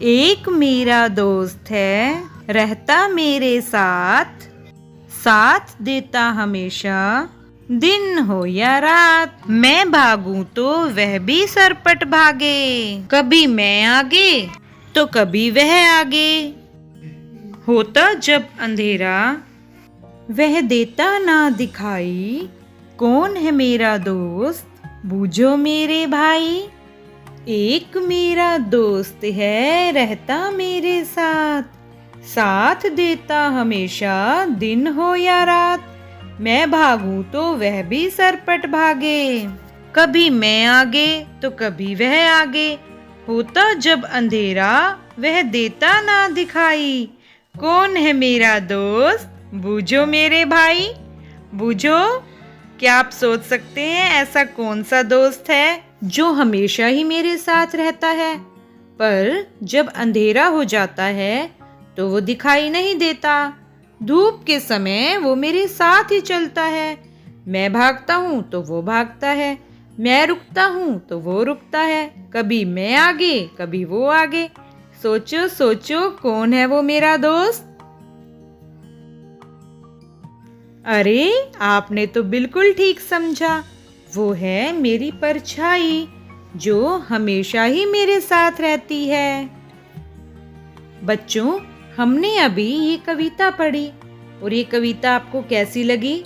एक मेरा दोस्त है, रहता मेरे साथ, साथ देता हमेशा, दिन हो या रात। मैं भागूं तो वह भी सरपट भागे, कभी मैं आगे तो कभी वह आगे। होता जब अंधेरा वह देता ना दिखाई, कौन है मेरा दोस्त बूझो मेरे भाई। एक मेरा दोस्त है, रहता मेरे साथ, साथ देता हमेशा, दिन हो या रात। मैं भागूं तो वह भी सरपट भागे, कभी मैं आगे तो कभी वह आगे। होता जब अंधेरा वह देता ना दिखाई, कौन है मेरा दोस्त बूझो मेरे भाई। बूझो, क्या आप सोच सकते हैं ऐसा कौन सा दोस्त है जो हमेशा ही मेरे साथ रहता है, पर जब अंधेरा हो जाता है तो वो दिखाई नहीं देता। धूप के समय वो मेरे साथ ही चलता है। मैं भागता हूँ तो वो भागता है, मैं रुकता हूँ तो वो रुकता है, कभी मैं आगे कभी वो आगे। सोचो सोचो, कौन है वो मेरा दोस्त। अरे, आपने तो बिल्कुल ठीक समझा। वो है मेरी परछाई, जो हमेशा ही मेरे साथ रहती है। बच्चों, हमने अभी ये कविता पढ़ी और ये कविता आपको कैसी लगी?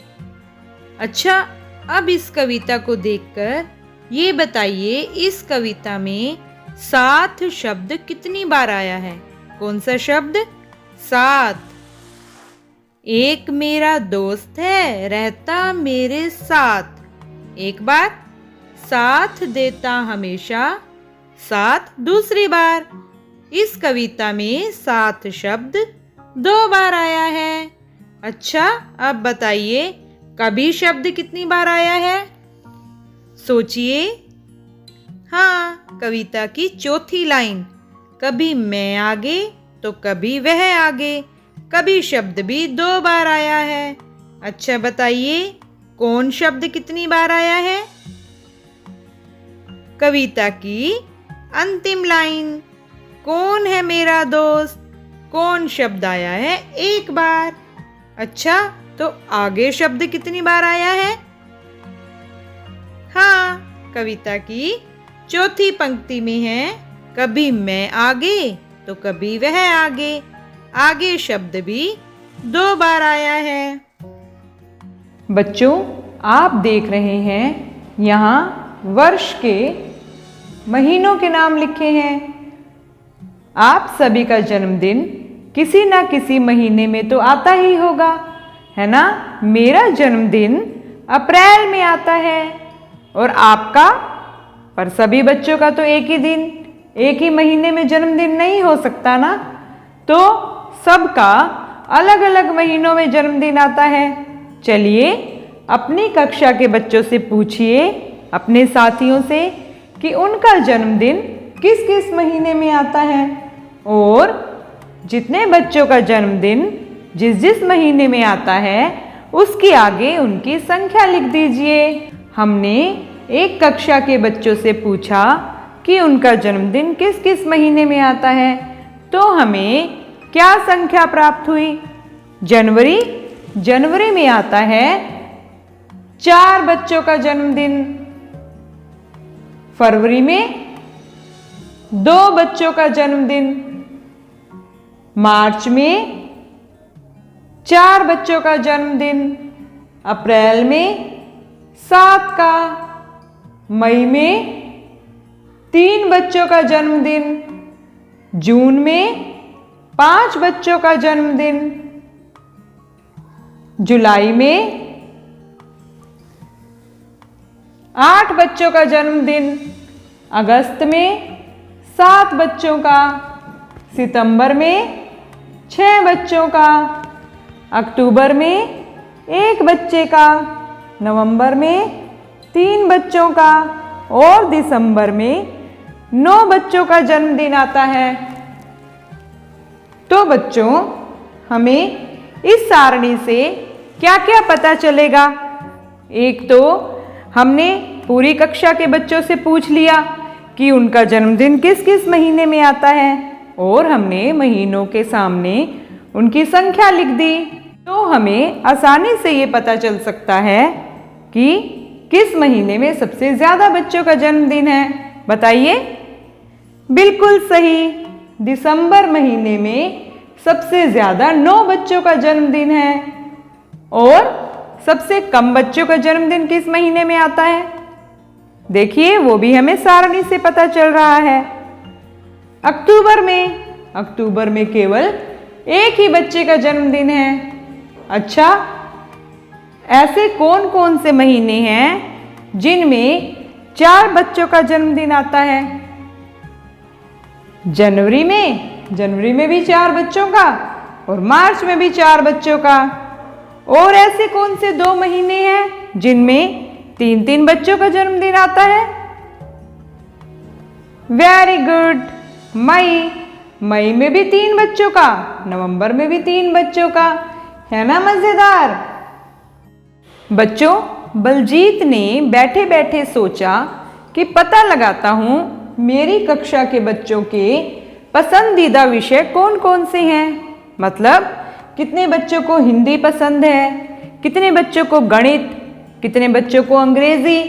अच्छा, अब इस कविता को देखकर ये बताइए, इस कविता में साथ शब्द कितनी बार आया है? कौन सा शब्द? साथ। एक मेरा दोस्त है, रहता मेरे साथ, एक बार। साथ देता हमेशा, साथ दूसरी बार। इस कविता में साथ शब्द 2 बार आया है। अच्छा, अब बताइए कभी शब्द कितनी बार आया है? सोचिए। हाँ, कविता की चौथी लाइन, कभी मैं आगे तो कभी वह आगे, कभी शब्द भी 2 बार आया है। अच्छा बताइए, कौन शब्द कितनी बार आया है? कविता की अंतिम लाइन, कौन है मेरा दोस्त, कौन शब्द आया है 1 बार। अच्छा, तो आगे शब्द कितनी बार आया है? हाँ, कविता की चौथी पंक्ति में है, कभी मैं आगे तो कभी वह आगे, आगे शब्द भी 2 बार आया है। बच्चों, आप देख रहे हैं यहाँ वर्ष के महीनों के नाम लिखे हैं। आप सभी का जन्मदिन किसी ना किसी महीने में तो आता ही होगा, है ना? मेरा जन्मदिन अप्रैल में आता है और आपका? पर सभी बच्चों का तो एक ही दिन, एक ही महीने में जन्मदिन नहीं हो सकता ना, तो सबका अलग अलग महीनों में जन्मदिन आता है। चलिए अपनी कक्षा के बच्चों से पूछिए, अपने साथियों से, कि उनका जन्मदिन किस किस महीने में आता है। और जितने बच्चों का जन्मदिन जिस जिस महीने में आता है उसके आगे उनकी संख्या लिख दीजिए। हमने एक कक्षा के बच्चों से पूछा कि उनका जन्मदिन किस किस महीने में आता है, तो हमें क्या संख्या प्राप्त हुई? जनवरी में आता है 4 बच्चों का जन्मदिन, फरवरी में 2 बच्चों का जन्मदिन, मार्च में 4 बच्चों का जन्मदिन, अप्रैल में 7 का, मई में 3 बच्चों का जन्मदिन, जून में 5 बच्चों का जन्मदिन, जुलाई में 8 बच्चों का जन्मदिन, अगस्त में 7 बच्चों का, सितंबर में 6 बच्चों का, अक्टूबर में 1 बच्चे का, नवंबर में 3 बच्चों का और दिसंबर में 9 बच्चों का जन्मदिन आता है। तो बच्चों, हमें इस सारणी से क्या क्या पता चलेगा? एक तो हमने पूरी कक्षा के बच्चों से पूछ लिया कि उनका जन्मदिन किस किस महीने में आता है, और हमने महीनों के सामने उनकी संख्या लिख दी, तो हमें आसानी से ये पता चल सकता है कि किस महीने में सबसे ज्यादा बच्चों का जन्मदिन है। बताइए। बिल्कुल सही, दिसंबर महीने में सबसे ज्यादा 9 बच्चों का जन्मदिन है। और सबसे कम बच्चों का जन्मदिन किस महीने में आता है? देखिए, वो भी हमें सारणी से पता चल रहा है। अक्टूबर में। अक्टूबर में केवल एक ही बच्चे का जन्मदिन है। अच्छा, ऐसे कौन कौन से महीने हैं जिनमें 4 बच्चों का जन्मदिन आता है? जनवरी में भी 4 बच्चों का, और मार्च में भी 4 बच्चों का। और ऐसे कौन से 2 महीने हैं जिनमें 3-3 बच्चों का जन्मदिन आता है? वेरी गुड, मई में भी 3 बच्चों का, नवंबर में भी 3 बच्चों का। है ना मजेदार? बच्चों, बलजीत ने बैठे बैठे सोचा कि पता लगाता हूं मेरी कक्षा के बच्चों के पसंदीदा विषय कौन कौन से हैं। मतलब कितने बच्चों को हिंदी पसंद है, कितने बच्चों को गणित, कितने बच्चों को अंग्रेजी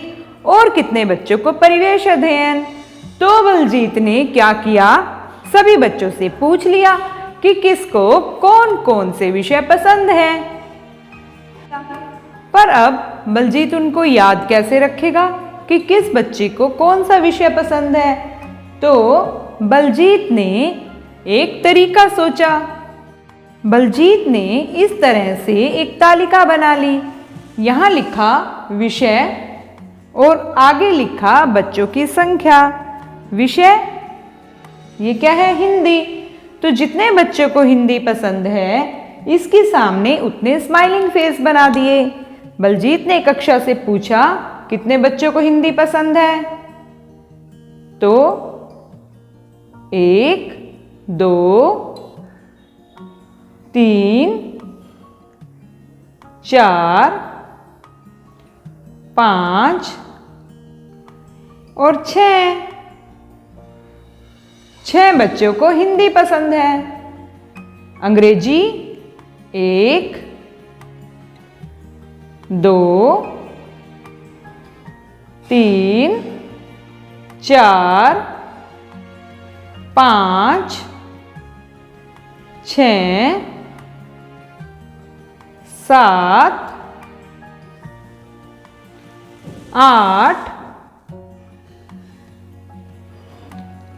और कितने बच्चों को परिवेश अध्ययन। तो बलजीत ने क्या किया, सभी बच्चों से पूछ लिया कि किसको कौन कौन से विषय पसंद हैं। पर अब बलजीत उनको याद कैसे रखेगा कि किस बच्चे को कौन सा विषय पसंद है? तो बलजीत ने एक तरीका सोचा। बलजीत ने इस तरह से एक तालिका बना ली। यहाँ लिखा विषय और आगे लिखा बच्चों की संख्या। विषय ये क्या है? हिंदी। तो जितने बच्चों को हिंदी पसंद है, इसके सामने उतने स्माइलिंग फेस बना दिए। बलजीत ने कक्षा से पूछा कितने बच्चों को हिंदी पसंद है? तो 1, 2, 3, 4, 5 और 6। 6 बच्चों को हिंदी पसंद है। अंग्रेजी 1, 2, 3, 4, 5, 6, 7, 8।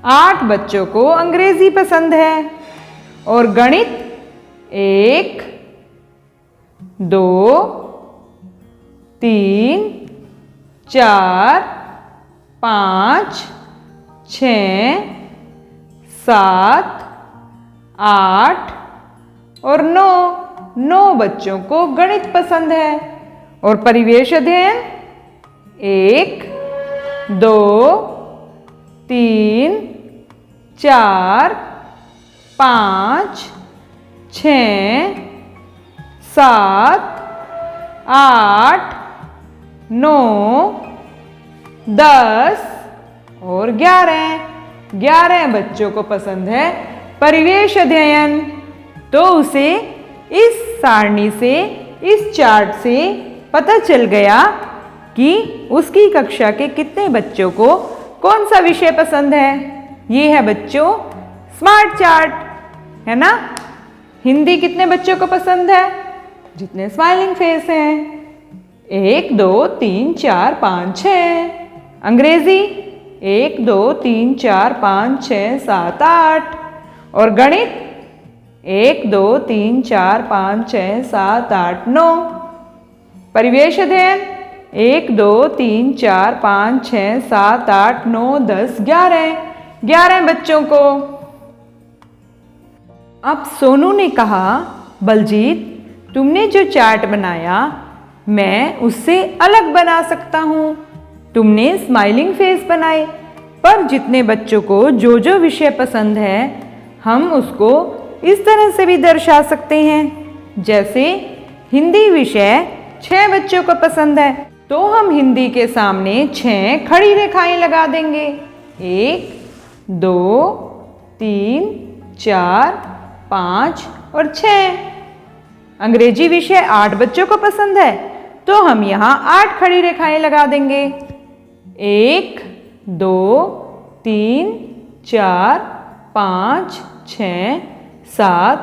8 बच्चों को अंग्रेजी पसंद है। और गणित 1, 2, 3, 4, 5, 6, 7, 8 और 9 बच्चों को गणित पसंद है। और परिवेश अध्ययन 1, 2, 3, 4, 5, 6, 7, 8, 9, 10 और 11 बच्चों को पसंद है परिवेश अध्ययन। तो उसे इस सारणी से, इस चार्ट से पता चल गया कि उसकी कक्षा के कितने बच्चों को कौन सा विषय पसंद है। ये है बच्चों स्मार्ट चार्ट, है ना? हिंदी कितने बच्चों को पसंद है? जितने स्माइलिंग फेस हैं। 1, 2, 3, 4, 5, 6। अंग्रेजी 1, 2, 3, 4, 5, 6, 7, 8। और गणित 1, 2, 3, 4, 5, 6, 7, 8, 9। परिवेश अध्ययन 1, 2, 3, 4, 5, 6, 7, 8, 9, 10, 11 बच्चों को। अब सोनू ने कहा, बलजीत तुमने जो चार्ट बनाया मैं उससे अलग बना सकता हूँ। तुमने स्माइलिंग फेस बनाए, पर जितने बच्चों को जो जो विषय पसंद है हम उसको इस तरह से भी दर्शा सकते हैं। जैसे हिंदी विषय 6 बच्चों को पसंद है, तो हम हिंदी के सामने 6 खड़ी रेखाएं लगा देंगे। 1, 2, 3, 4, 5 और 6। अंग्रेजी विषय 8 बच्चों को पसंद है, तो हम यहाँ 8 खड़ी रेखाएं लगा देंगे। 1, 2, 3, 4, 5, 6, 7,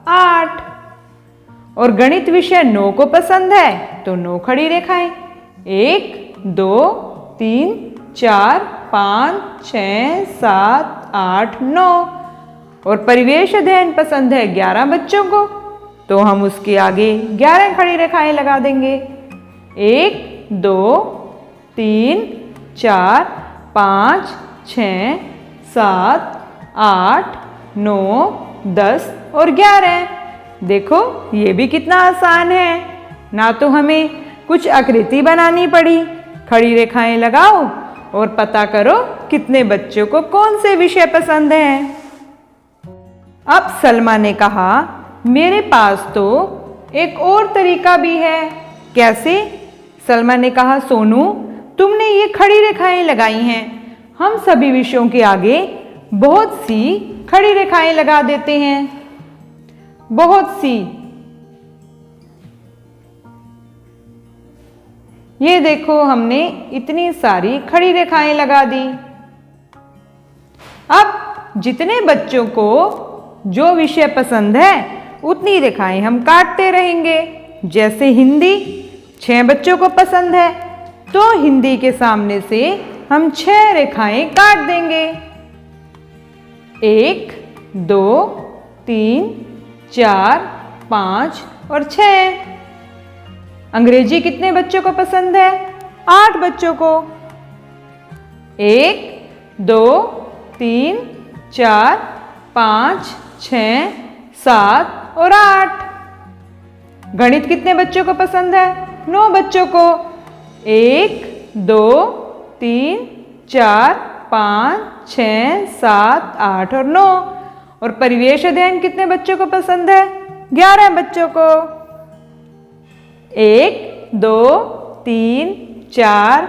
8। और गणित विषय 9 को पसंद है, तो 9 खड़ी रेखाएं। 1, 2, 3, 4, 5, 6, 7, 8, 9। और परिवेश अध्ययन पसंद है 11 बच्चों को, तो हम उसके आगे 11 खड़ी रेखाएं लगा देंगे। 1, 2, 3, 4, 5, 6, 7, 8, 9, 10 और 11। देखो ये भी कितना आसान है, ना तो हमें कुछ आकृति बनानी पड़ी। खड़ी रेखाएं लगाओ और पता करो कितने बच्चों को कौन से विषय पसंद हैं। अब सलमा ने कहा, मेरे पास तो एक और तरीका भी है। कैसे? सलमा ने कहा, सोनू तुमने ये खड़ी रेखाएं लगाई हैं, हम सभी विषयों के आगे बहुत सी खड़ी रेखाएं लगा देते हैं। बहुत सी। ये देखो हमने इतनी सारी खड़ी रेखाएं लगा दी। अब जितने बच्चों को जो विषय पसंद है उतनी रेखाएं हम काटते रहेंगे। जैसे हिंदी 6 बच्चों को पसंद है, तो हिंदी के सामने से हम 6 रेखाएं काट देंगे। 1, 2, 3, 4, 5 और 6। अंग्रेजी कितने बच्चों को पसंद है? 8 बच्चों को। 1, 2, 3, 4, 5, 6, 7 और 8। गणित कितने बच्चों को पसंद है? 9 बच्चों को। 1, 2, 3, 4, 5, 6, 7, 8 और 9। और परिवेश अध्ययन कितने बच्चों को पसंद है? 11 बच्चों को। 1, 2, 3, 4,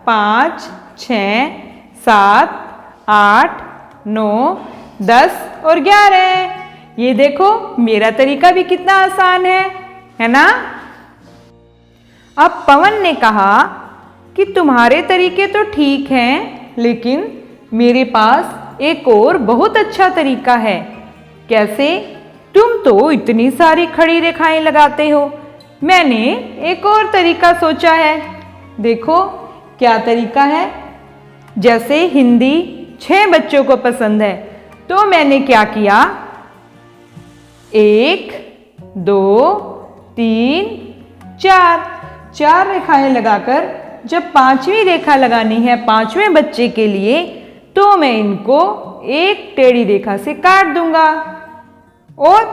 5, 6, 7, 8, 9, 10 और 11। ये देखो मेरा तरीका भी कितना आसान है ना? अब पवन ने कहा कि तुम्हारे तरीके तो ठीक हैं, लेकिन मेरे पास एक और बहुत अच्छा तरीका है। कैसे? तुम तो इतनी सारी खड़ी रेखाएं लगाते हो, मैंने एक और तरीका सोचा है। देखो क्या तरीका है। जैसे हिंदी 6 बच्चों को पसंद है, तो मैंने क्या किया, 1, 2, 3, 4 रेखाएं लगाकर जब 5वीं रेखा लगानी है 5वें बच्चे के लिए, तो मैं इनको एक टेढ़ी रेखा से काट दूंगा और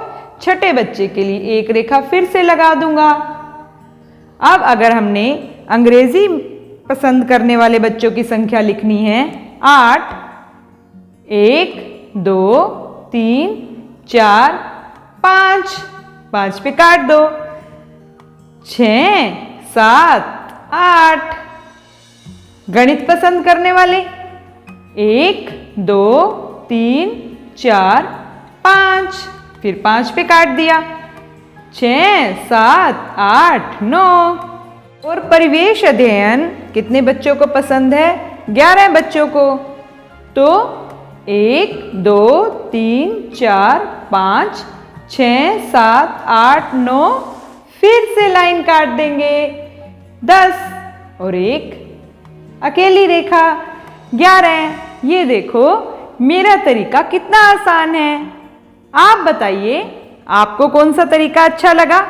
छठे बच्चे के लिए एक रेखा फिर से लगा दूंगा। अब अगर हमने अंग्रेजी पसंद करने वाले बच्चों की संख्या लिखनी है 8, 1, 2, 3, 4, 5 पे काट दो। 6, 7, 8। गणित पसंद करने वाले 1, 2, 3, 4, 5 फिर 5 पे काट दिया। 6, 7, 8, 9। और परिवेश अध्ययन कितने बच्चों को पसंद है? 11 बच्चों को। तो 1, 2, 3, 4, 5, 6, 7, 8, 9 फिर से लाइन काट देंगे। 10 और एक अकेली रेखा 11। ये देखो मेरा तरीका कितना आसान है। आप बताइए आपको कौन सा तरीका अच्छा लगा?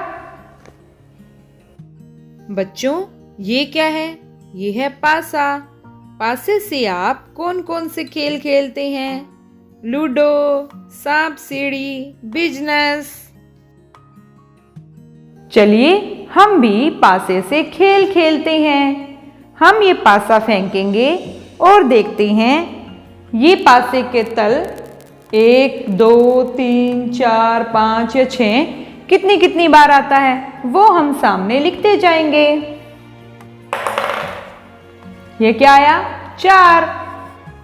बच्चों ये क्या है? ये है पासा। पासे से आप कौन कौन से खेल खेलते हैं? लूडो, सांप सीढ़ी, बिजनेस। चलिए हम भी पासे से खेल खेलते हैं। हम ये पासा फेंकेंगे और देखते हैं ये पासे के तल 1, 2, 3, 4, 5 या 6 कितनी कितनी बार आता है, वो हम सामने लिखते जाएंगे। ये क्या आया? 4।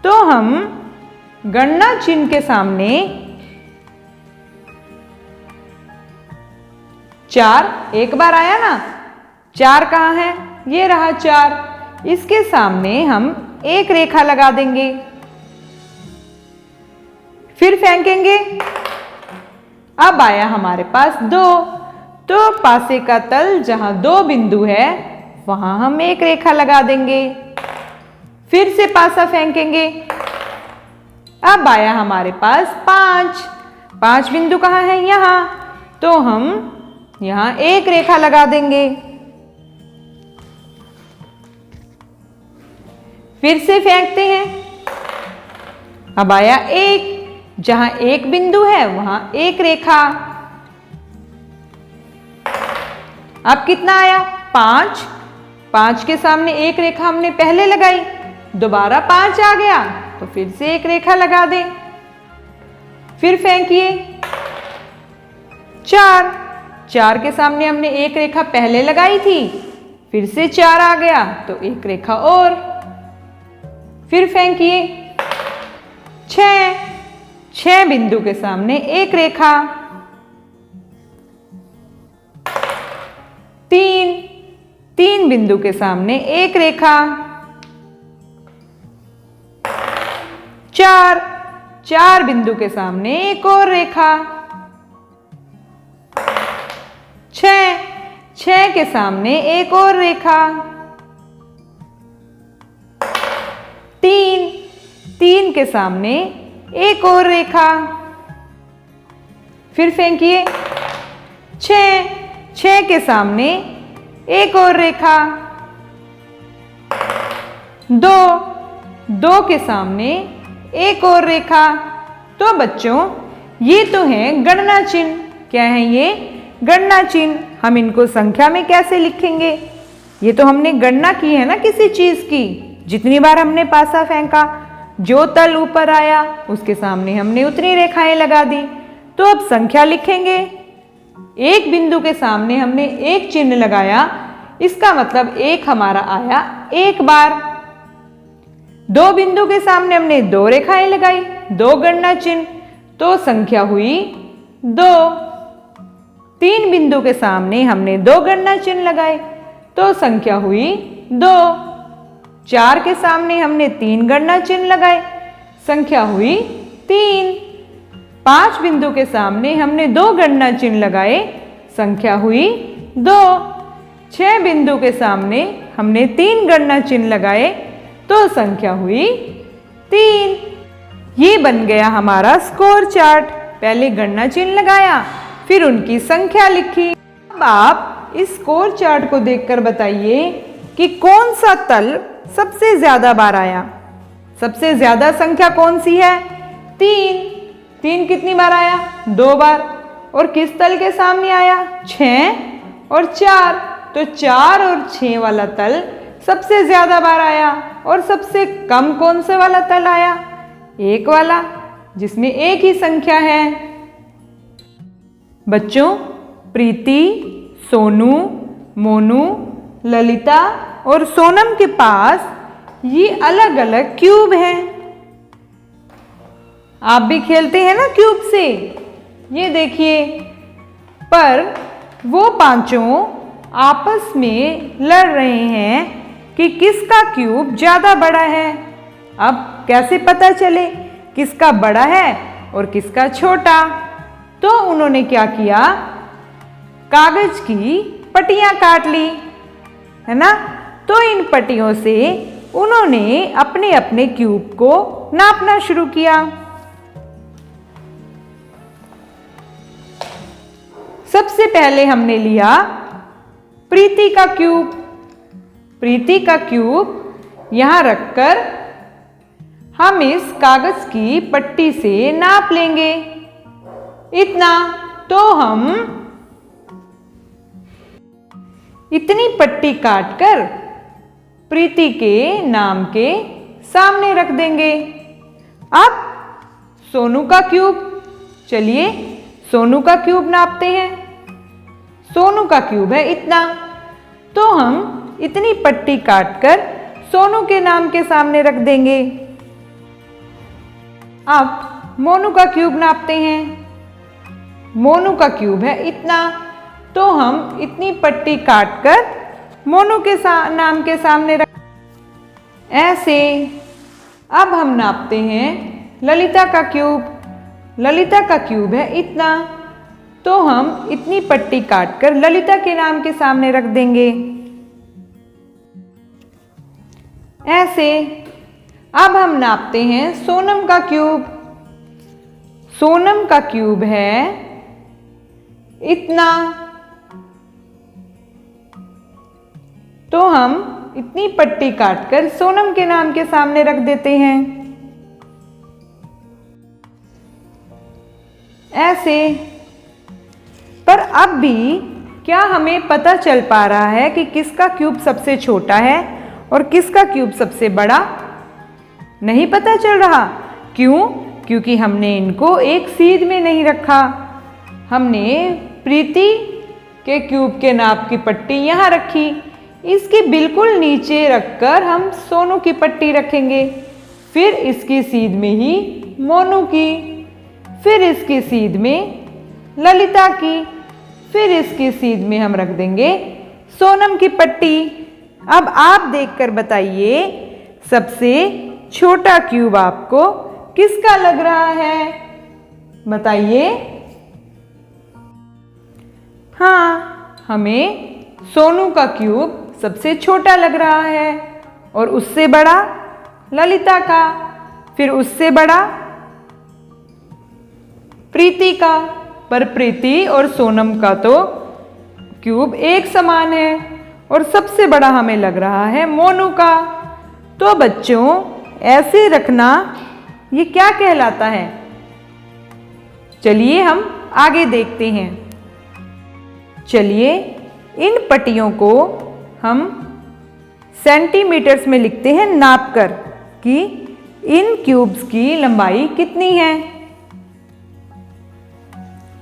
तो हम गणना चिन्ह के सामने 4 एक बार आया ना, 4 कहाँ है? ये रहा 4। इसके सामने हम एक रेखा लगा देंगे, फिर फेंकेंगे। अब आया हमारे पास 2, तो पासे का तल जहां 2 बिंदु है वहां हम एक रेखा लगा देंगे, फिर से पासा फेंकेंगे। अब आया हमारे पास 5 बिंदु कहाँ है? यहां, तो हम यहां एक रेखा लगा देंगे, फिर से फेंकते हैं। अब आया 1, जहां एक बिंदु है वहां एक रेखा। अब कितना आया? 5 के सामने एक रेखा हमने पहले लगाई, दोबारा 5 आ गया तो फिर से एक रेखा लगा दें, फिर फेंकिए। 4 के सामने हमने एक रेखा पहले लगाई थी, फिर से 4 आ गया तो एक रेखा और, फिर फेंकिए। 6 बिंदु के सामने एक रेखा। 3 बिंदु के सामने एक रेखा। 4 बिंदु के सामने एक और रेखा। 6 के सामने एक और रेखा। 3 के सामने एक और रेखा, फिर फेंकिए। 6 के सामने एक और रेखा। 2 के सामने एक और रेखा। तो बच्चों ये तो है गणना चिन्ह। क्या है ये? गणना चिन्ह। हम इनको संख्या में कैसे लिखेंगे? ये तो हमने गणना की है ना किसी चीज की। जितनी बार हमने पासा फेंका, जो तल ऊपर आया उसके सामने हमने उतनी रेखाएं लगा दी। तो अब संख्या लिखेंगे। एक बिंदु के सामने हमने एक चिन्ह लगाया, इसका मतलब एक हमारा आया एक बार। 2 बिंदु के सामने हमने 2 रेखाएं लगाई, 2 गणना चिन्ह, तो संख्या हुई 2। 3 बिंदु के सामने हमने 2 गणना चिन्ह लगाए, तो संख्या हुई 2। 4 के सामने हमने 3 गणना चिन्ह लगाए, संख्या हुई 3। 5 बिंदु के सामने हमने 2 गणना चिन्ह लगाए, संख्या हुई 2। 6 बिंदु के सामने हमने 3 गणना चिन्ह लगाए, तो संख्या हुई 3। ये बन गया हमारा स्कोर चार्ट। पहले गणना चिन्ह लगाया, फिर उनकी संख्या लिखी। अब आप इस स्कोर चार्ट को देखकर बताइए कि कौन सा तल सबसे ज्यादा बार आया। सबसे ज्यादा संख्या कौन सी है? 3 कितनी बार आया? 2 बार। और किस तल के सामने आया? 6 और 4। तो 4 और 6 वाला तल सबसे ज्यादा बार आया। और सबसे कम कौन से वाला तल आया? 1 वाला, जिसमें एक ही संख्या है। बच्चों, प्रीति, सोनू, मोनू, ललिता और सोनम के पास ये अलग अलग क्यूब हैं। आप भी खेलते हैं ना क्यूब से, ये देखिए। पर वो पांचों आपस में लड़ रहे हैं कि किसका क्यूब ज्यादा बड़ा है। अब कैसे पता चले किसका बड़ा है और किसका छोटा? तो उन्होंने क्या किया, कागज की पट्टियां काट ली, है ना। तो इन पट्टियों से उन्होंने अपने अपने क्यूब को नापना शुरू किया। सबसे पहले हमने लिया प्रीति का क्यूब। प्रीति का क्यूब यहां रखकर हम इस कागज की पट्टी से नाप लेंगे। इतना। तो हम इतनी पट्टी काटकर प्रीति के नाम के सामने रख देंगे। अब सोनू का क्यूब, चलिए सोनू का क्यूब नापते हैं। सोनू का क्यूब है इतना। तो हम इतनी पट्टी काटकर सोनू के नाम के सामने रख देंगे। अब मोनू का क्यूब नापते हैं। मोनू का क्यूब है इतना। तो हम इतनी पट्टी काटकर मोनू के नाम के सामने रख ऐसे। अब हम नापते हैं ललिता का क्यूब। ललिता का क्यूब है इतना, तो हम इतनी पट्टी काटकर ललिता के नाम के सामने रख देंगे ऐसे। अब हम नापते हैं सोनम का क्यूब। सोनम का क्यूब है इतना, तो हम इतनी पट्टी काटकर सोनम के नाम के सामने रख देते हैं ऐसे। पर अब भी क्या हमें पता चल पा रहा है कि किसका क्यूब सबसे छोटा है और किसका क्यूब सबसे बड़ा? नहीं पता चल रहा। क्यों? क्योंकि हमने इनको एक सीध में नहीं रखा। हमने प्रीति के क्यूब के नाप की पट्टी यहाँ रखी, इसके बिल्कुल नीचे रखकर हम सोनू की पट्टी रखेंगे, फिर इसकी सीध में ही मोनू की, फिर इसकी सीध में ललिता की, फिर इसकी सीध में हम रख देंगे सोनम की पट्टी। अब आप देखकर बताइए सबसे छोटा क्यूब आपको किसका लग रहा है? बताइए। हाँ, हमें सोनू का क्यूब सबसे छोटा लग रहा है और उससे बड़ा ललिता का, फिर उससे बड़ा प्रीति का। पर प्रीति और सोनम का तो क्यूब एक समान है और सबसे बड़ा हमें लग रहा है मोनू का। तो बच्चों ऐसे रखना ये क्या कहलाता है? चलिए हम आगे देखते हैं। चलिए इन पट्टियों को हम सेंटीमीटर्स में लिखते हैं नाप कर कि इन क्यूब्स की लंबाई कितनी है।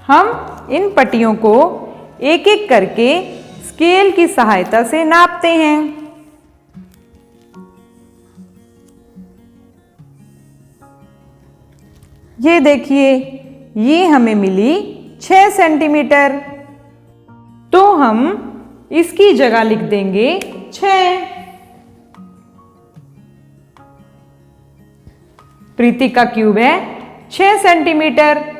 हम इन पट्टियों को एक एक करके स्केल की सहायता से नापते हैं। ये देखिए, ये हमें मिली 6 सेंटीमीटर, तो हम इसकी जगह लिख देंगे 6। प्रीति का क्यूब है 6 सेंटीमीटर।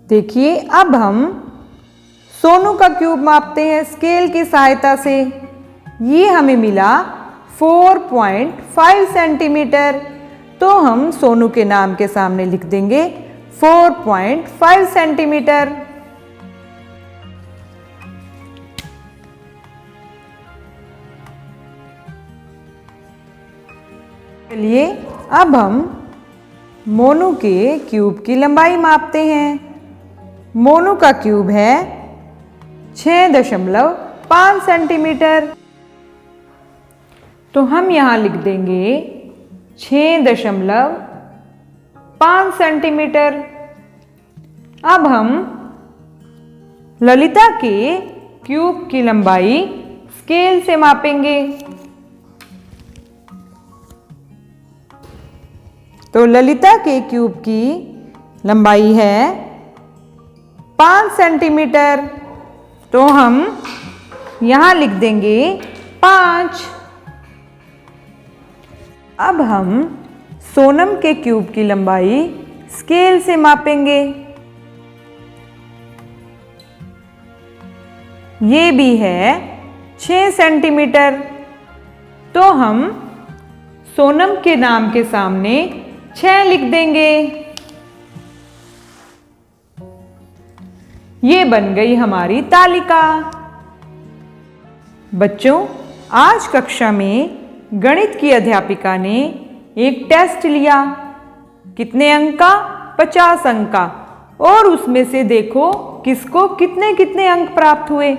देखिए अब हम सोनू का क्यूब मापते हैं स्केल की सहायता से। ये हमें मिला 4.5 सेंटीमीटर, तो हम सोनू के नाम के सामने लिख देंगे 4.5 सेंटीमीटर। चलिए अब हम मोनू के क्यूब की लंबाई मापते हैं। मोनू का क्यूब है 6.5 सेंटीमीटर, तो हम यहाँ लिख देंगे 6.5 सेंटीमीटर। अब हम ललिता के क्यूब की लंबाई स्केल से मापेंगे। तो ललिता के क्यूब की लंबाई है 5 सेंटीमीटर, तो हम यहाँ लिख देंगे 5। अब हम सोनम के क्यूब की लंबाई स्केल से मापेंगे। ये भी है 6 सेंटीमीटर, तो हम सोनम के नाम के सामने 6 लिख देंगे। ये बन गई हमारी तालिका। बच्चों, आज कक्षा में गणित की अध्यापिका ने एक टेस्ट लिया। कितने अंक का? 50 अंक का। और उसमें से देखो किसको कितने कितने अंक प्राप्त हुए।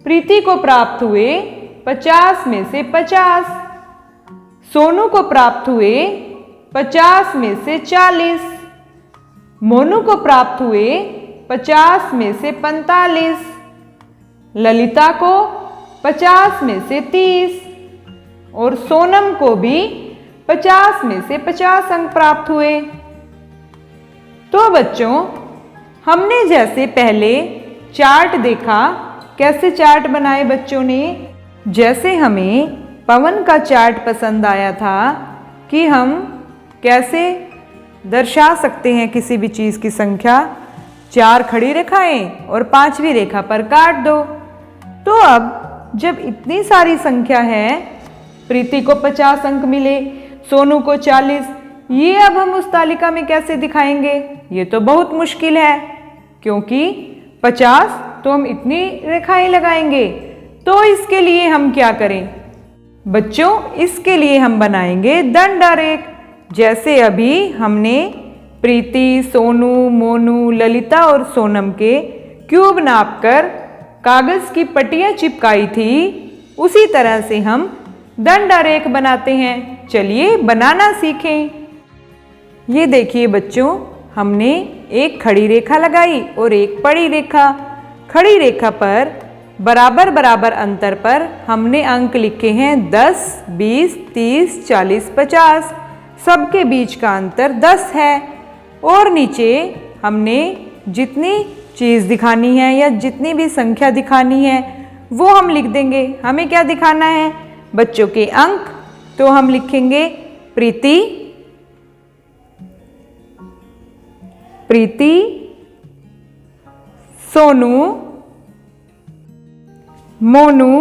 प्रीति को प्राप्त हुए 50 में से 50, सोनू को प्राप्त हुए 50 में से 40, मोनू को प्राप्त हुए 50 में से 45, ललिता को 50 में से 30 और सोनम को भी 50 में से 50 अंक प्राप्त हुए। तो बच्चों, हमने जैसे पहले चार्ट देखा। कैसे चार्ट बनाए बच्चों ने? जैसे हमें पवन का चार्ट पसंद आया था कि हम कैसे दर्शा सकते हैं किसी भी चीज़ की संख्या। 4 खड़ी रेखाएं और 5वीं रेखा पर काट दो। तो अब जब इतनी सारी संख्या है, प्रीति को 50 अंक मिले, सोनू को 40, ये अब हम उस तालिका में कैसे दिखाएंगे? ये तो बहुत मुश्किल है, क्योंकि 50 तो हम इतनी रेखाएं लगाएंगे। तो इसके लिए हम क्या करें बच्चों? इसके लिए हम बनाएंगे दंडारेख। जैसे अभी हमने प्रीति, सोनू, मोनू, ललिता और सोनम के क्यूब नापकर कागज की पट्टियां चिपकाई थी, उसी तरह से हम दंडारेख बनाते हैं। चलिए बनाना सीखें। ये देखिए बच्चों, हमने एक खड़ी रेखा लगाई और एक पड़ी रेखा। खड़ी रेखा पर बराबर बराबर अंतर पर हमने अंक लिखे हैं 10, 20, 30, 40, 50। सबके बीच का अंतर 10 है। और नीचे हमने जितनी चीज़ दिखानी है या जितनी भी संख्या दिखानी है वो हम लिख देंगे। हमें क्या दिखाना है बच्चों के अंक? तो हम लिखेंगे प्रीति, सोनू, मोनू,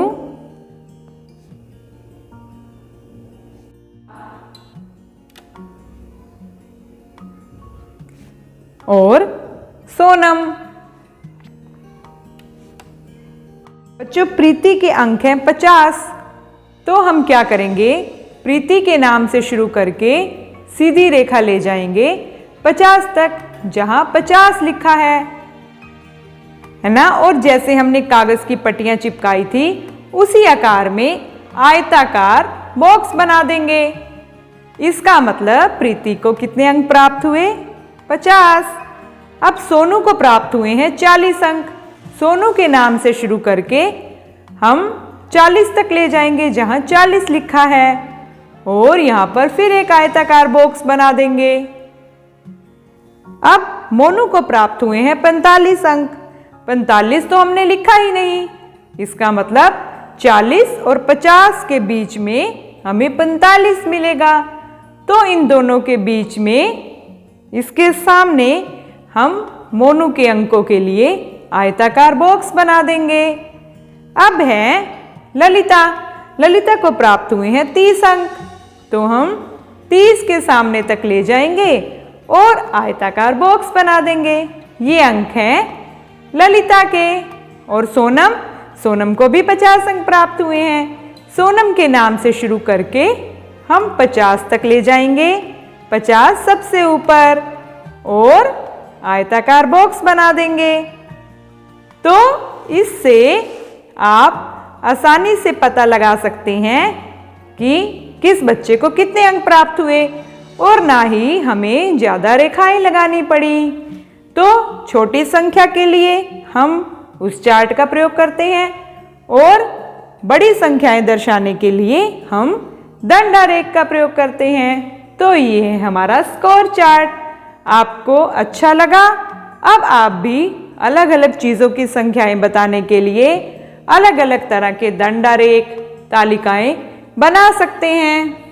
और सोनम। बच्चों प्रीति के अंक हैं 50। तो हम क्या करेंगे? प्रीति के नाम से शुरू करके सीधी रेखा ले जाएंगे 50 तक, जहां 50 लिखा है ना। और जैसे हमने कागज की पट्टियां चिपकाई थी, उसी आकार में आयताकार बॉक्स बना देंगे। इसका मतलब प्रीति को कितने अंक प्राप्त हुए? 50। अब सोनू को प्राप्त हुए हैं 40 अंक। सोनू के नाम से शुरू करके हम 40 तक ले जाएंगे, जहां 40 लिखा है, और यहां पर फिर एक आयताकार बॉक्स बना देंगे। अब मोनू को प्राप्त हुए हैं 45 अंक। 45 तो हमने लिखा ही नहीं, इसका मतलब 40 और 50 के बीच में हमें 45 मिलेगा। तो इन दोनों के बीच में, इसके सामने हम मोनू के अंकों के लिए आयताकार बॉक्स बना देंगे। अब है ललिता। ललिता को प्राप्त हुए हैं 30 अंक। तो हम 30 के सामने तक ले जाएंगे और आयताकार बॉक्स बना देंगे। ये अंक हैं ललिता के। और सोनम को भी 50 अंक प्राप्त हुए हैं। सोनम के नाम से शुरू करके हम 50 तक ले जाएंगे, 50 सबसे ऊपर, और आयताकार बॉक्स बना देंगे। तो इससे आप आसानी से पता लगा सकते हैं कि किस बच्चे को कितने अंक प्राप्त हुए, और ना ही हमें ज़्यादा रेखाएं लगानी पड़ी। तो छोटी संख्या के लिए हम उस चार्ट का प्रयोग करते हैं, और बड़ी संख्याएं दर्शाने के लिए हम दंडारेख का प्रयोग करते हैं। तो ये है हमारा स्कोर चार्ट। आपको अच्छा लगा? अब आप भी अलग अलग चीज़ों की संख्याएं बताने के लिए अलग अलग तरह के दंडारेख, तालिकाएं बना सकते हैं।